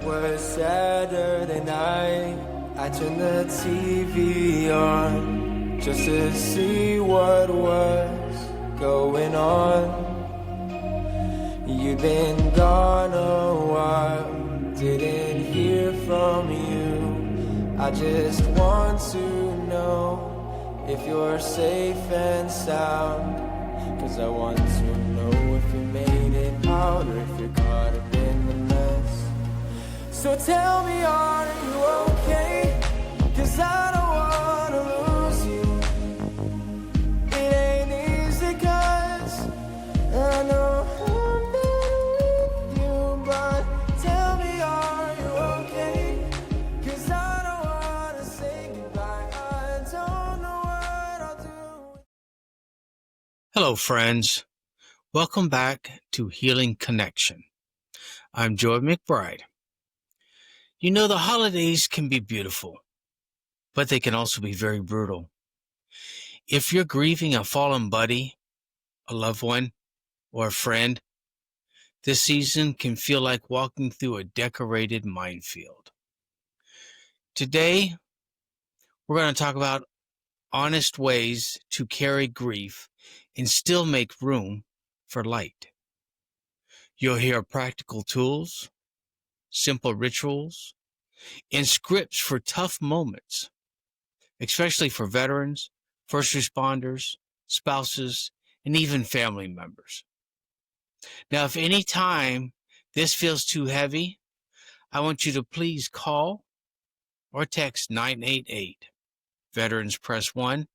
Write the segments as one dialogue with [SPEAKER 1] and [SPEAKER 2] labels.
[SPEAKER 1] was Saturday night. I turned the TV on just to see what was going on. You'd been gone a while, didn't hear from you. I just want to know if you're safe and sound, 'cause I want to know if you made it out or if you're caught up in the mess. So tell me, are you okay? 'Cause I don't wanna lose you. It ain't easy 'cause I know I'm not with you. But tell me, are you okay? 'Cause I don't wanna say goodbye. I don't know what I'll do.
[SPEAKER 2] Hello, friends. Welcome back to Healing Connection. I'm Joy McBride. You know, the holidays can be beautiful, but they can also be very brutal. If you're grieving a fallen buddy, a loved one, or a friend, this season can feel like walking through a decorated minefield. Today, we're going to talk about honest ways to carry grief and still make room for light. You'll hear practical tools, simple rituals, and scripts for tough moments, especially for veterans, first responders, spouses, and even family members. Now, if any time this feels too heavy, I want you to please call or text 988. Veterans press 1.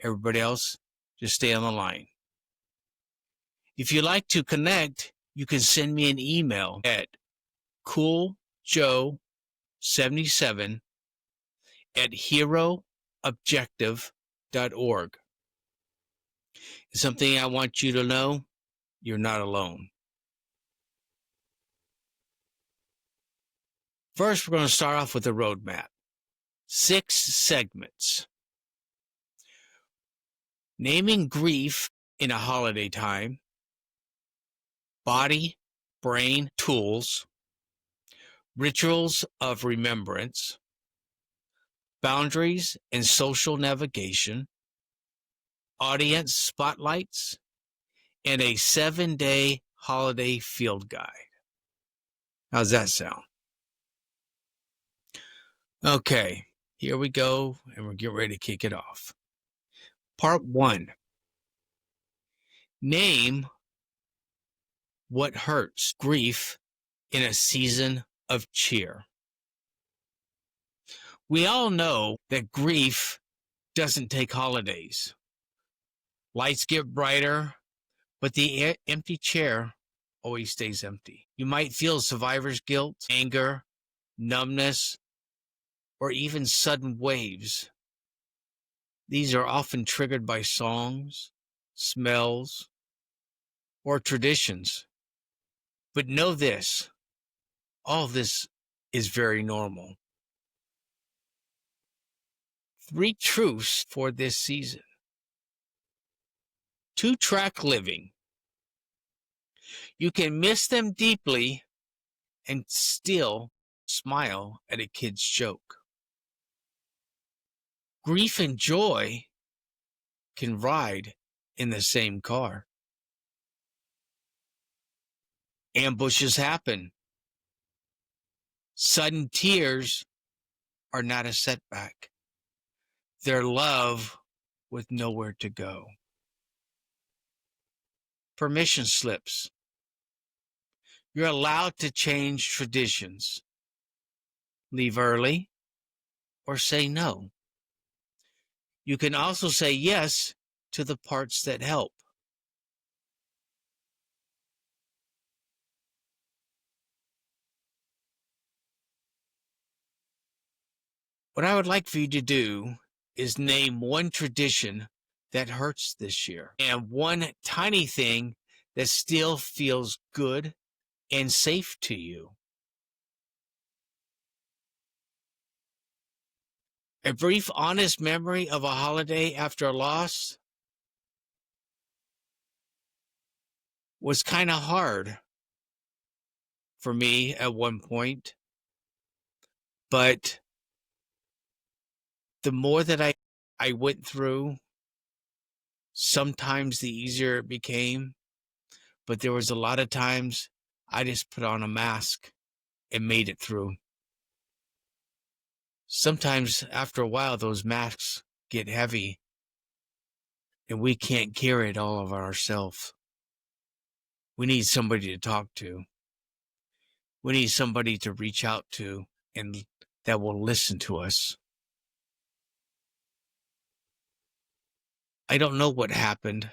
[SPEAKER 2] Everybody else, just stay on the line. If you'd like to connect, you can send me an email at cooljoe77@heroobjective.org. It's something I want you to know, you're not alone. First, we're going to start off with a roadmap. 6 segments. Naming grief in a holiday time. Body, brain tools. Rituals of remembrance. Boundaries and social navigation. Audience spotlights. And a 7-day holiday field guide. How's that sound? Okay, here we go, and we're getting ready to kick it off. Part 1. Name what hurts grief in a season of cheer. We all know that grief doesn't take holidays. Lights get brighter, but the empty chair always stays empty. You might feel survivor's guilt, anger, numbness, or even sudden waves. These are often triggered by songs, smells, or traditions. But know this, all this is very normal. 3 truths for this season. 2-track living. You can miss them deeply and still smile at a kid's joke. Grief and joy can ride in the same car. Ambushes happen. Sudden tears are not a setback. They're love with nowhere to go. Permission slips. You're allowed to change traditions. Leave early or say no. You can also say yes to the parts that help. What I would like for you to do is name one tradition that hurts this year and one tiny thing that still feels good and safe to you. A brief, honest memory of a holiday after a loss was kind of hard for me at one point. But the more that I went through, sometimes the easier it became. But there was a lot of times I just put on a mask and made it through. Sometimes after a while, those masks get heavy and we can't carry it all of ourselves. We need somebody to talk to. We need somebody to reach out to and that will listen to us. I don't know what happened.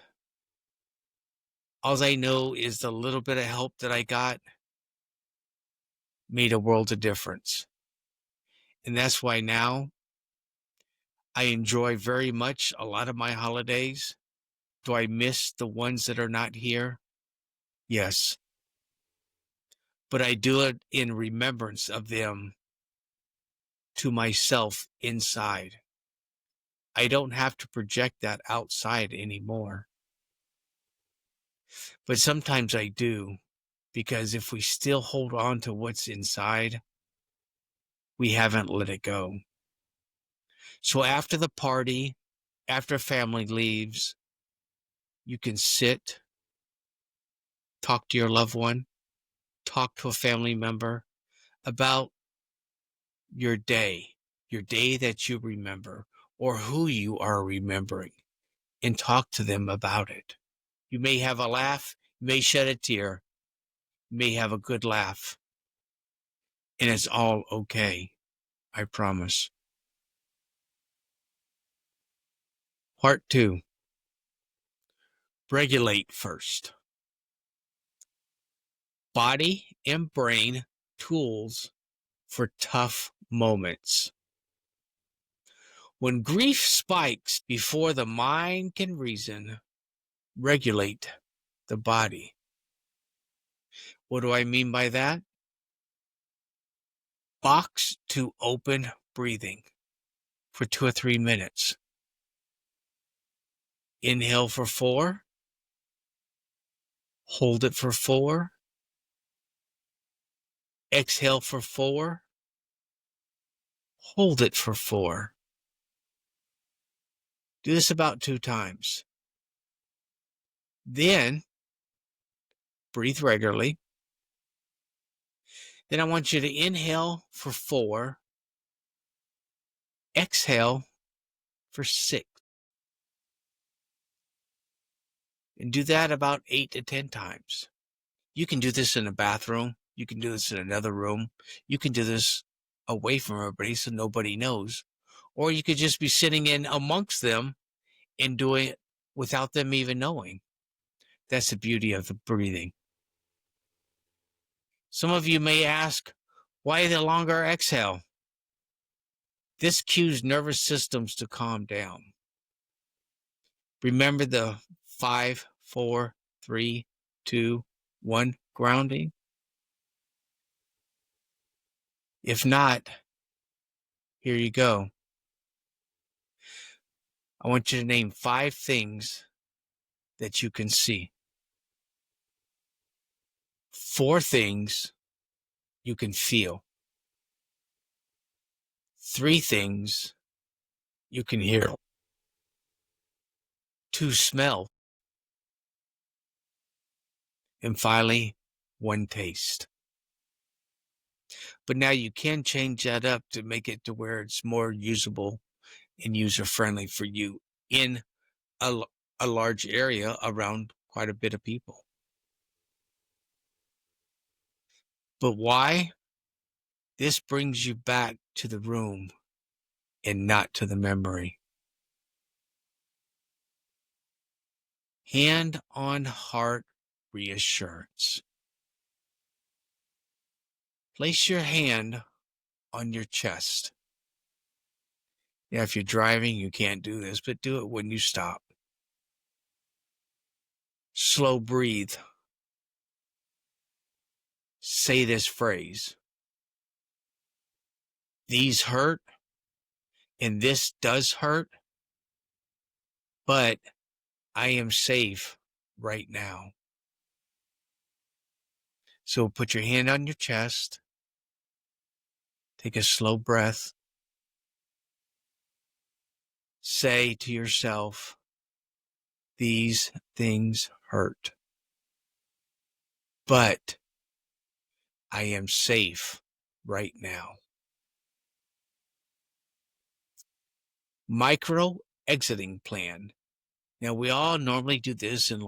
[SPEAKER 2] All I know is the little bit of help that I got made a world of difference. And that's why now I enjoy very much a lot of my holidays. Do I miss the ones that are not here? Yes. But I do it in remembrance of them to myself inside. I don't have to project that outside anymore. But sometimes I do, because if we still hold on to what's inside, we haven't let it go. So after the party, after family leaves, you can sit, talk to your loved one, talk to a family member about your day that you remember, or who you are remembering, and talk to them about it. You may have a laugh, you may shed a tear, you may have a good laugh, and it's all okay. I promise. Part 2. Regulate first. Body and brain tools for tough moments. When grief spikes before the mind can reason, regulate the body. What do I mean by that? Box to open breathing for 2 or 3 minutes. Inhale for 4. Hold it for 4. Exhale for 4. Hold it for 4. Do this about 2 times. Then breathe regularly. Then I want you to inhale for 4. Exhale for 6. And do that about 8 to 10 times. You can do this in a bathroom. You can do this in another room. You can do this away from everybody so nobody knows. Or you could just be sitting in amongst them and doing it without them even knowing. That's the beauty of the breathing. Some of you may ask, why the longer exhale? This cues nervous systems to calm down. Remember the 5, 4, 3, 2, 1 grounding? If not, here you go. I want you to name 5 things that you can see. 4 things you can feel. 3 things you can hear. 2 smell. And finally, 1 taste. But now you can change that up to make it to where it's more usable and user-friendly for you in a large area around quite a bit of people. But why? This brings you back to the room and not to the memory. Hand on heart reassurance. Place your hand on your chest. Yeah, if you're driving, you can't do this, but do it when you stop. Slow breathe. Say this phrase. These hurt, and this does hurt, but I am safe right now. So put your hand on your chest Take a slow breath. Say to yourself, these things hurt, but I am safe right now. Micro exiting plan. Now, we all normally do this in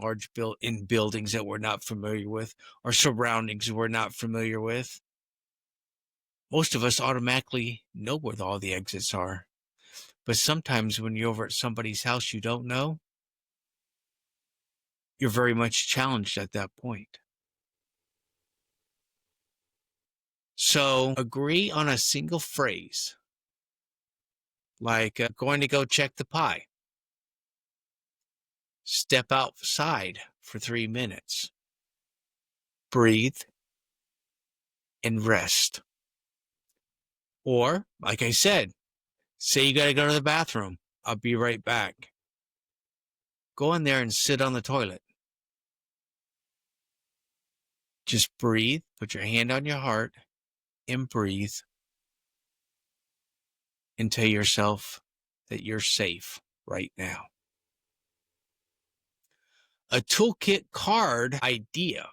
[SPEAKER 2] in buildings that we're not familiar with or surroundings we're not familiar with. Most of us automatically know where all the exits are. But sometimes when you're over at somebody's house you don't know, you're very much challenged at that point. So agree on a single phrase, like going to go check the pie. Step outside for 3 minutes. Breathe and rest. Or, like I said, say you got to go to the bathroom. I'll be right back. Go in there and sit on the toilet. Just breathe, put your hand on your heart, and breathe, and tell yourself that you're safe right now. A toolkit card idea.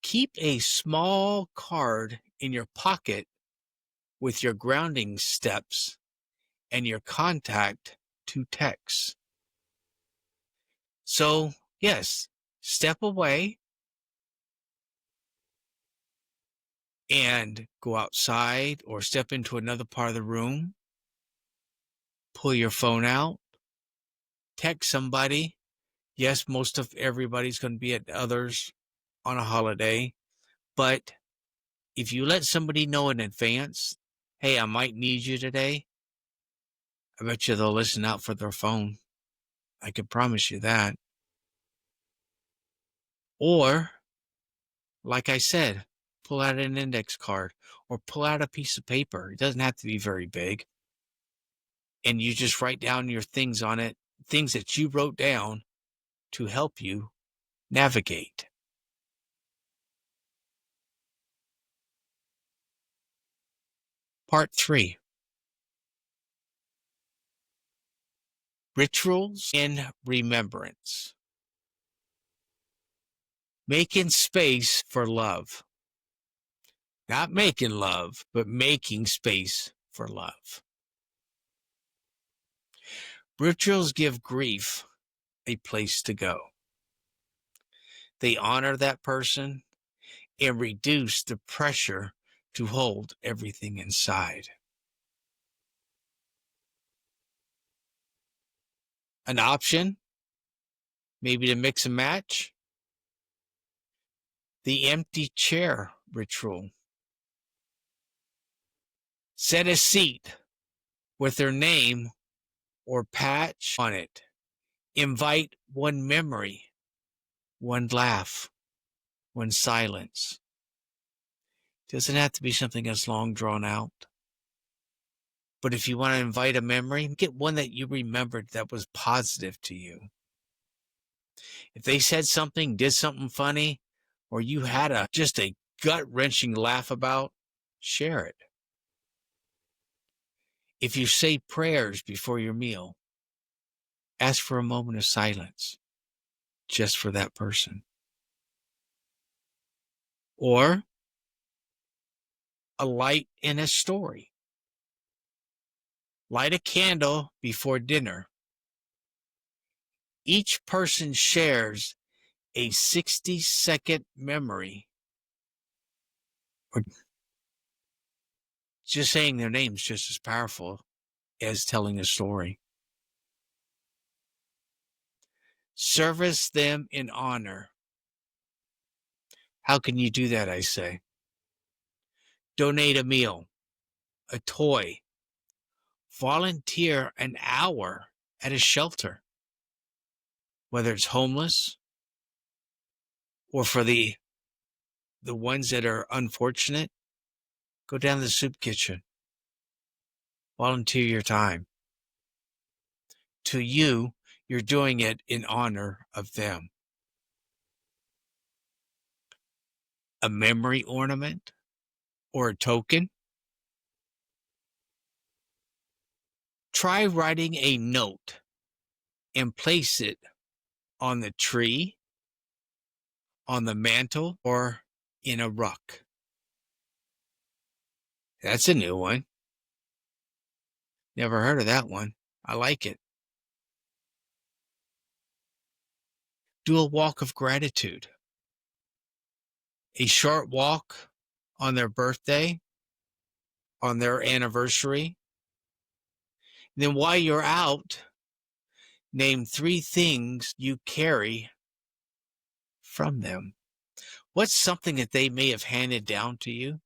[SPEAKER 2] Keep a small card in your pocket with your grounding steps and your contact to text. So, yes, step away and go outside or step into another part of the room. Pull your phone out. Text somebody. Yes, most of everybody's going to be at others on a holiday. But if you let somebody know in advance, hey, I might need you today, I bet you they'll listen out for their phone. I can promise you that. Or, like I said, pull out an index card or pull out a piece of paper. It doesn't have to be very big. And you just write down your things on it, things that you wrote down to help you navigate. Part 3. Rituals in remembrance. Making space for love. Not making love, but making space for love. Rituals give grief a place to go. They honor that person and reduce the pressure to hold everything inside. An option, maybe to mix and match, the empty chair ritual. Set a seat with their name or patch on it. Invite one memory, one laugh, one silence. Doesn't have to be something that's long drawn out. But if you want to invite a memory, get one that you remembered that was positive to you. If they said something, did something funny, or you had just a gut-wrenching laugh about, share it. If you say prayers before your meal, ask for a moment of silence just for that person. Or a light in a story. Light a candle before dinner. Each person shares a 60-second memory. Or just saying their name's just as powerful as telling a story. Service them in honor. How can you do that, I say? Donate a meal, a toy, volunteer an hour at a shelter, whether it's homeless or for the ones that are unfortunate, go down to the soup kitchen. Volunteer your time. To you, you're doing it in honor of them. A memory ornament or a token. Try writing a note and place it on the tree, on the mantle, or in a ruck. That's a new one. Never heard of that one. I like it. Do a walk of gratitude. A short walk on their birthday, on their anniversary. Then while you're out, name 3 things you carry from them. What's something that they may have handed down to you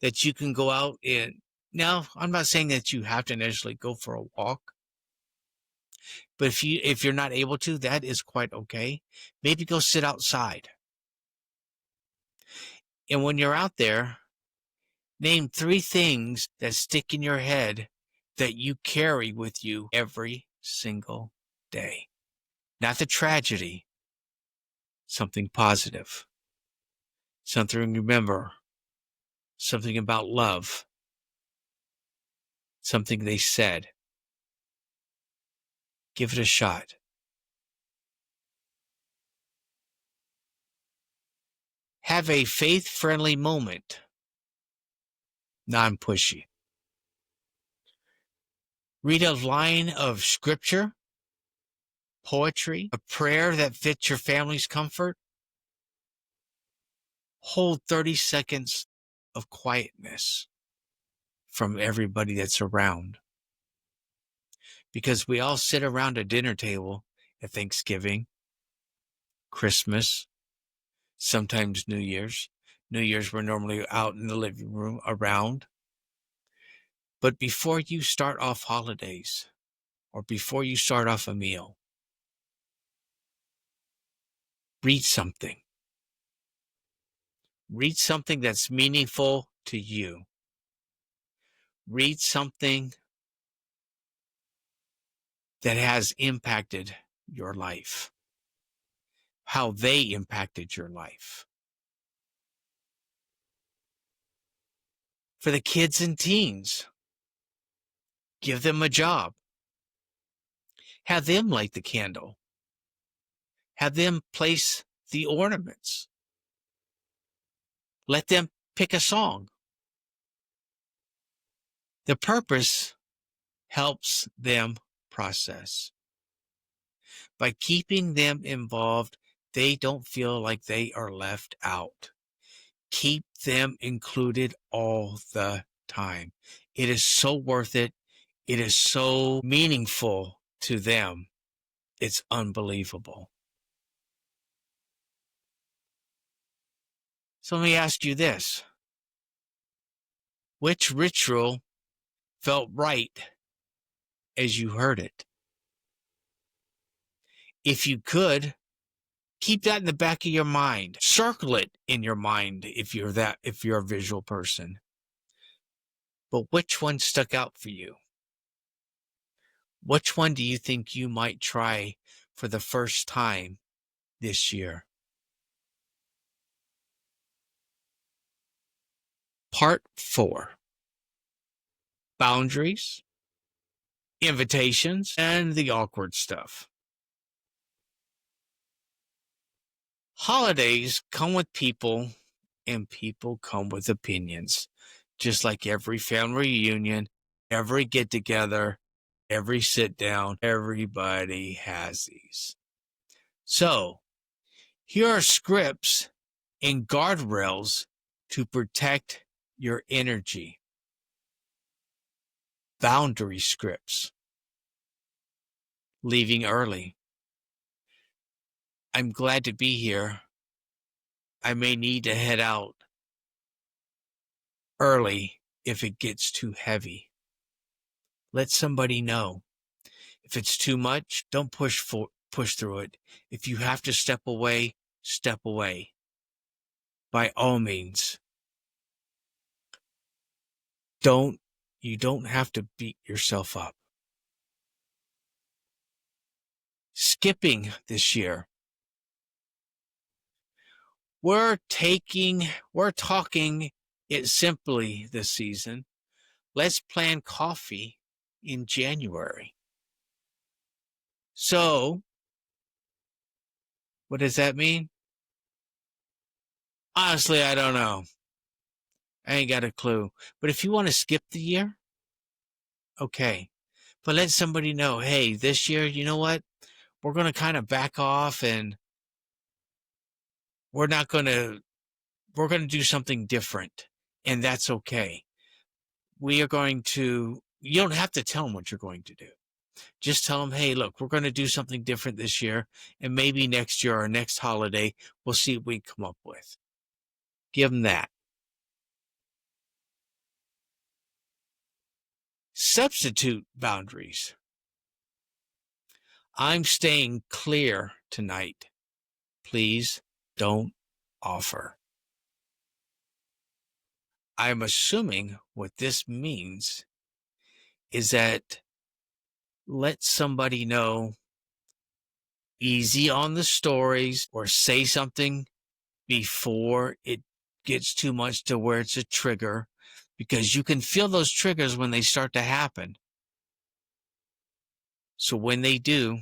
[SPEAKER 2] that you can go out and now, I'm not saying that you have to necessarily go for a walk, but if you're not able to, that is quite okay. Maybe go sit outside. And when you're out there, name 3 things that stick in your head that you carry with you every single day. Not the tragedy, something positive, something to remember, something about love, something they said. Give it a shot. Have a faith-friendly moment, non-pushy. Read a line of scripture, poetry, a prayer that fits your family's comfort. Hold 30 seconds of quietness from everybody that's around. Because we all sit around a dinner table at Thanksgiving, Christmas, sometimes New Year's. New Year's, we're normally out in the living room around. But before you start off holidays, or before you start off a meal, read something. Read something that's meaningful to you. Read something that has impacted your life, how they impacted your life. For the kids and teens, give them a job. Have them light the candle. Have them place the ornaments. Let them pick a song. The purpose helps them process. By keeping them involved, they don't feel like they are left out. Keep them included all the time. It is so worth it. It is so meaningful to them. It's unbelievable. So let me ask you this. Which ritual felt right as you heard it? If you could, keep that in the back of your mind. Circle it in your mind if you're a visual person. But which one stuck out for you? Which one do you think you might try for the first time this year? Part 4. Boundaries, invitations, and the awkward stuff. Holidays come with people, and people come with opinions. Just like every family reunion, every get-together, every sit-down, everybody has these. So, here are scripts and guardrails to protect your energy. Boundary scripts. Leaving early. I'm glad to be here. I may need to head out early if it gets too heavy. Let somebody know. If it's too much, don't push through it. If you have to step away, step away. By all means. You don't have to beat yourself up. Skipping this year. We're talking it simply this season. Let's plan coffee in January. So, what does that mean? Honestly, I don't know. I ain't got a clue. But if you want to skip the year, okay. But let somebody know, hey, this year, you know what? We're going to kind of back off and we're not going to, we're going to do something different. And that's okay. We are going to, you don't have to tell them what you're going to do. Just tell them, hey, look, we're going to do something different this year. And maybe next year or next holiday, we'll see what we come up with. Give them that. Substitute boundaries. I'm staying clear tonight. Please don't offer. I'm assuming what this means is that let somebody know easy on the stories or say something before it gets too much to where it's a trigger, because you can feel those triggers when they start to happen. So when they do,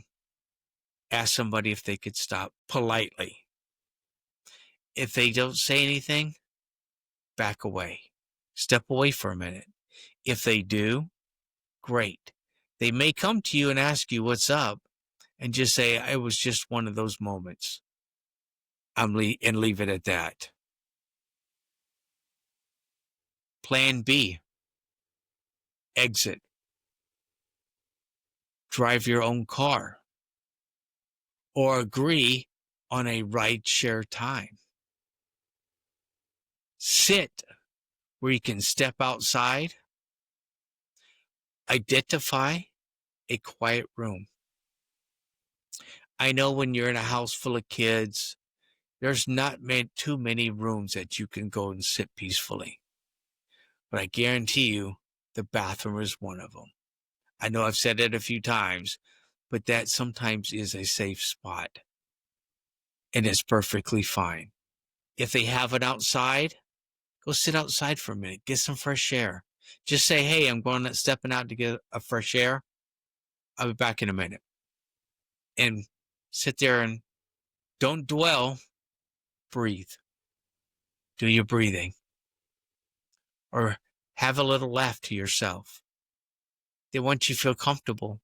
[SPEAKER 2] ask somebody if they could stop politely. If they don't say anything, back away. Step away for a minute. If they do, great. They may come to you and ask you what's up and just say, it was just one of those moments. And leave it at that. Plan B. Exit. Drive your own car. Or agree on a ride-share time. Sit where you can step outside. Identify a quiet room. I know when you're in a house full of kids, there's not too many rooms that you can go and sit peacefully. But I guarantee you, the bathroom is one of them. I know I've said it a few times, but that sometimes is a safe spot. And it's perfectly fine. If they have it outside, go sit outside for a minute. Get some fresh air. Just say, hey, I'm stepping out to get a fresh air. I'll be back in a minute. And sit there and don't dwell. Breathe. Do your breathing. Or have a little laugh to yourself. Then once you feel comfortable,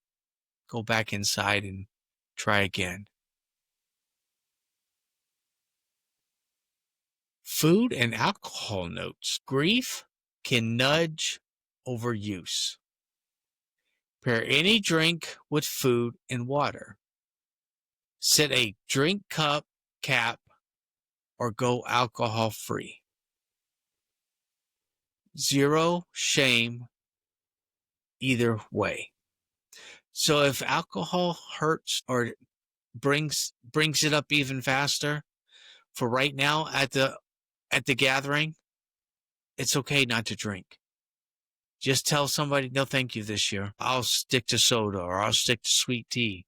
[SPEAKER 2] go back inside and try again. Food and alcohol notes. Grief can nudge overuse. Pair any drink with food and water. Set a drink cup cap or go alcohol free. Zero shame either way. So if alcohol hurts or brings it up even faster, for right now at the gathering, it's okay not to drink. Just tell somebody, no, thank you this year. I'll stick to soda, or I'll stick to sweet tea,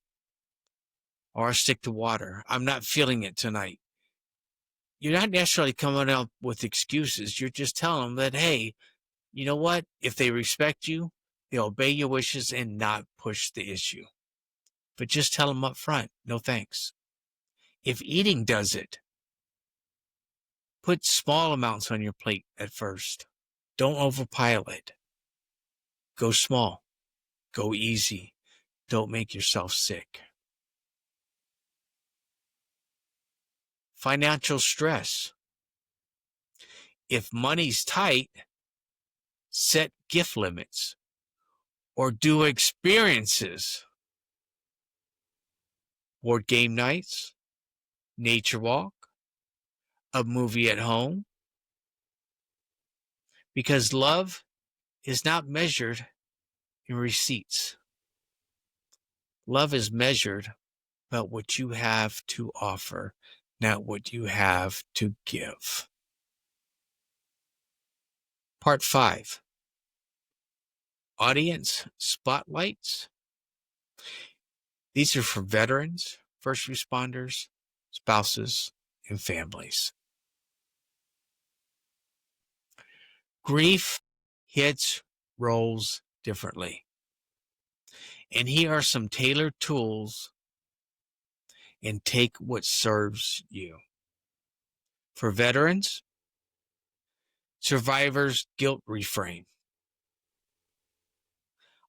[SPEAKER 2] or I'll stick to water. I'm not feeling it tonight. You're not necessarily coming up with excuses. You're just telling them that, hey, you know what? If they respect you, they'll obey your wishes and not push the issue. But just tell them up front, no thanks. If eating does it, put small amounts on your plate at first. Don't overpile it. Go small. Go easy. Don't make yourself sick. Financial stress. If money's tight, set gift limits or do experiences. Board game nights, nature walk, a movie at home. Because love is not measured in receipts. Love is measured by what you have to offer, not what you have to give. Part 5. Audience spotlights. These are for veterans, first responders, spouses, and families. Grief hits roles differently. And here are some tailored tools, and take what serves you. For veterans, survivors guilt reframe.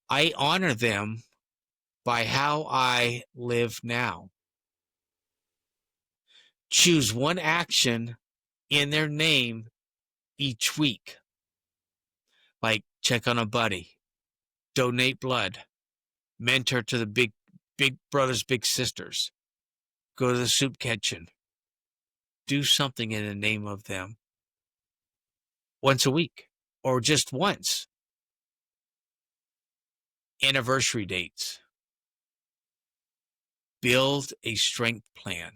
[SPEAKER 2] I honor them by how I live now. Choose one action in their name each week, like check on a buddy, donate blood, mentor to the big brothers, big sisters, go to the soup kitchen. Do something in the name of them once a week or just once. Anniversary dates. Build a strength plan.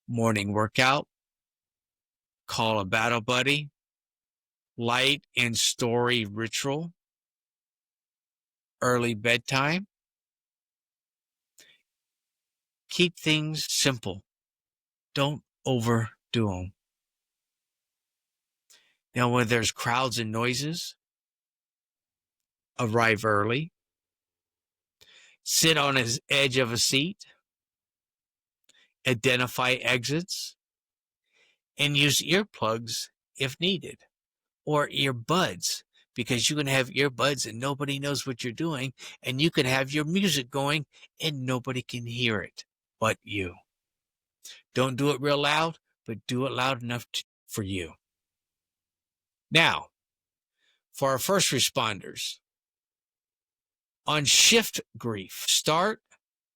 [SPEAKER 2] Morning workout. Call a battle buddy. Light and story ritual. Early bedtime. Keep things simple. Don't overdo them. Now, when there's crowds and noises, arrive early. Sit on the edge of a seat. Identify exits. And use earplugs if needed. Or earbuds, because you can have earbuds and nobody knows what you're doing. And you can have your music going and nobody can hear it but you. Don't do it real loud, but do it loud enough for you. Now, for our first responders, on shift grief, start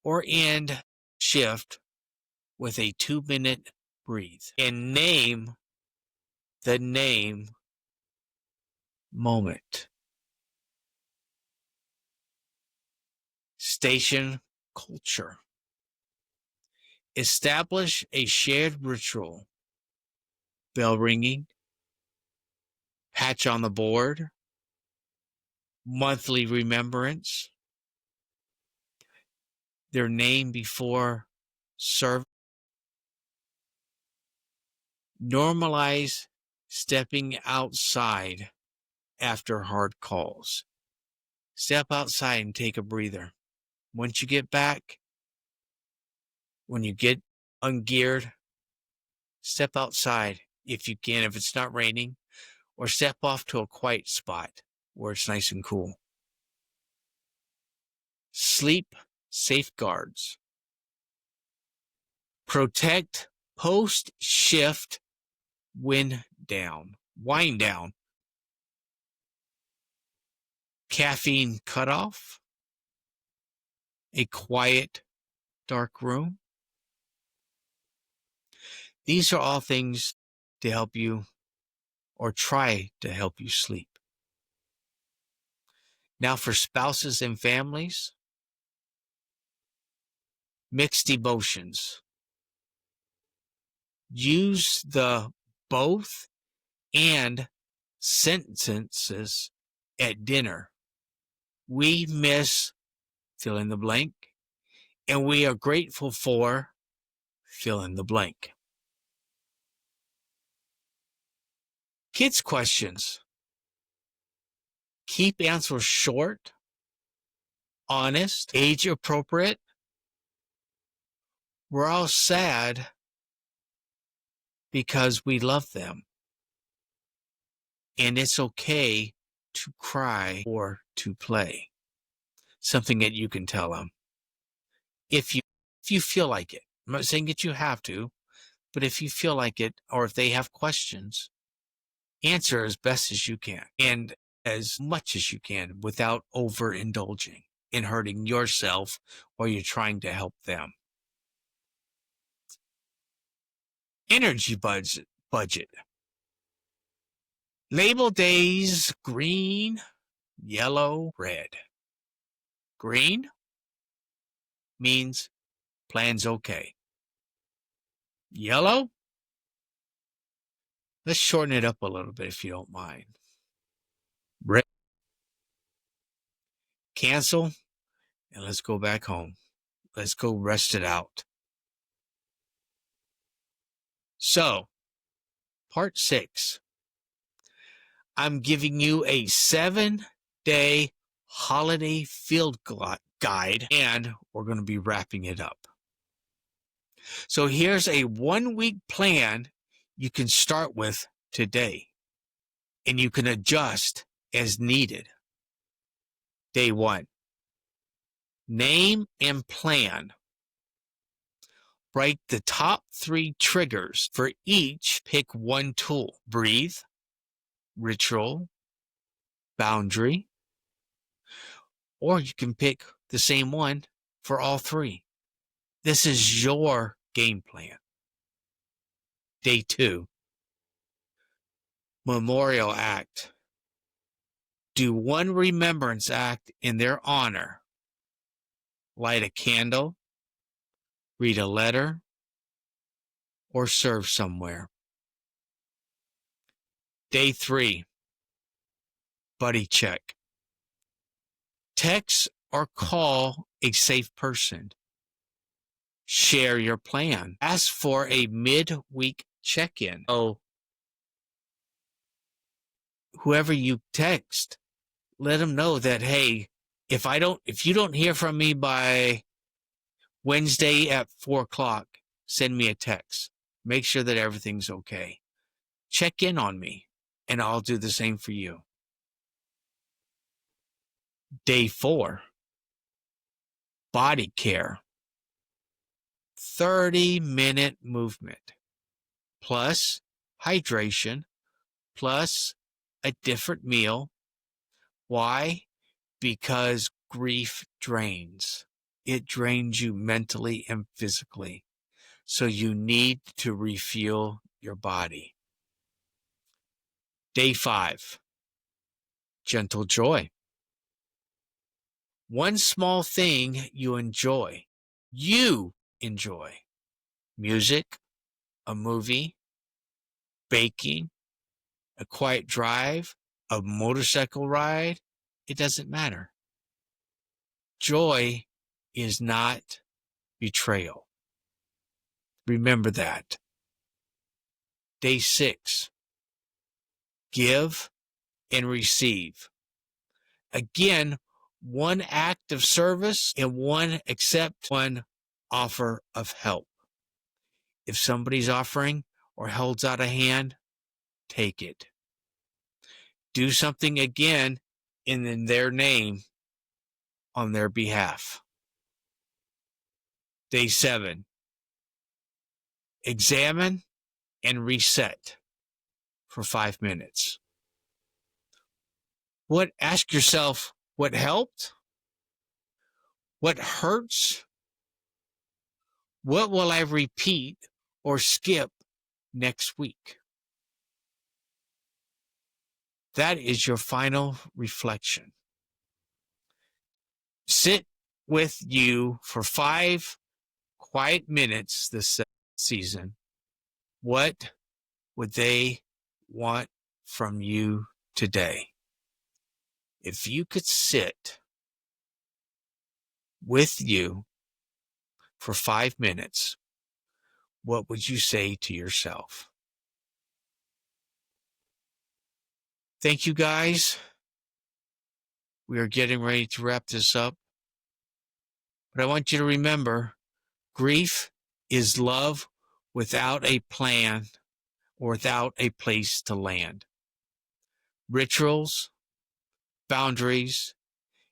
[SPEAKER 2] or end shift with a 2-minute breathe and name the name moment. Station culture. Establish a shared ritual. Bell ringing, patch on the board, monthly remembrance, their name before service. Normalize stepping outside after hard calls. Step outside and take a breather. Once you get back, when you get ungeared, step outside if you can, if it's not raining, or step off to a quiet spot where it's nice and cool. Sleep safeguards. Protect post-shift wind down. Caffeine cutoff. A quiet, dark room. These are all things to help you or try to help you sleep. Now for spouses and families, mixed emotions. Use the both and sentences at dinner. We miss fill in the blank, and we are grateful for fill in the blank. Kids' questions. Keep answers short, honest, age appropriate. We're all sad because we love them. And it's okay to cry or to play. Something that you can tell them. If you feel like it. I'm not saying that you have to, but if you feel like it, or if they have questions, answer as best as you can and as much as you can without overindulging and hurting yourself while you're trying to help them. Energy budget. Label days green, yellow, red. Green means plan's okay. Yellow? Let's shorten it up a little bit if you don't mind. Red. Cancel, and let's go back home. Let's go rest it out. So, part 6. I'm giving you a 7-day holiday field guide, and we're going to be wrapping it up. So here's a 1-week plan you can start with today, and you can adjust as needed. Day 1, name and plan. Write the top 3 triggers. For each, pick one tool: breathe, ritual, boundary, or you can pick the same one for all 3. This is your game plan. Day 2, memorial act. Do one remembrance act in their honor. Light a candle, read a letter, or serve somewhere. Day 3, buddy check. Text or call a safe person. Share your plan. Ask for a mid-week check-in. So whoever you text, let them know that, hey, if you don't hear from me by Wednesday at 4:00, send me a text. Make sure that everything's okay. Check in on me, and I'll do the same for you. Day 4, body care. 30-minute movement, plus hydration, plus a different meal. Why? Because grief drains. It drains you mentally and physically. So you need to refuel your body. Day 5, gentle joy. One small thing you enjoy. Music, a movie, baking, a quiet drive, a motorcycle ride. It doesn't matter. Joy is not betrayal. Remember that. Day 6, give and receive. Again, one act of service and one offer of help. If somebody's offering or holds out a hand, take it. Do something again in their name on their behalf. Day 7, examine and reset for 5 minutes. Ask yourself, what helped? What hurts? What will I repeat or skip next week? That is your final reflection. Sit with you for 5 quiet minutes this season. What would they want from you today? If you could sit with you for 5 minutes, what would you say to yourself? Thank you, guys. We are getting ready to wrap this up. But I want you to remember, grief is love without a plan or without a place to land. Rituals, boundaries,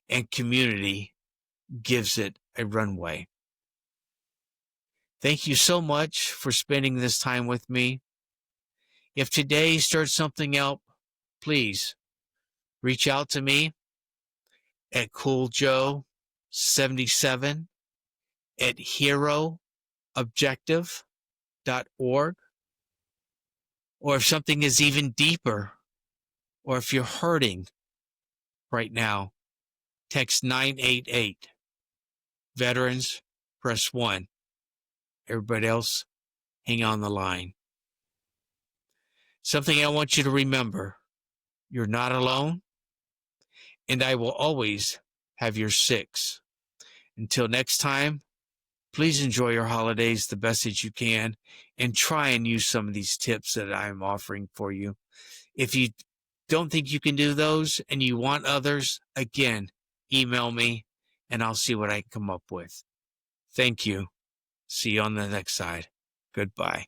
[SPEAKER 2] and community gives it a runway. Thank you so much for spending this time with me. If today stirred something up, please reach out to me at CoolJoe77 at heroobjective.org. Or if something is even deeper, or if you're hurting right now, text 988. Veterans, press 1. Everybody else, hang on the line. Something I want you to remember, you're not alone, and I will always have your 6. Until next time, please enjoy your holidays the best that you can, and try and use some of these tips that I am offering for you. If you don't think you can do those and you want others, again, email me, and I'll see what I can come up with. Thank you. See you on the next side. Goodbye.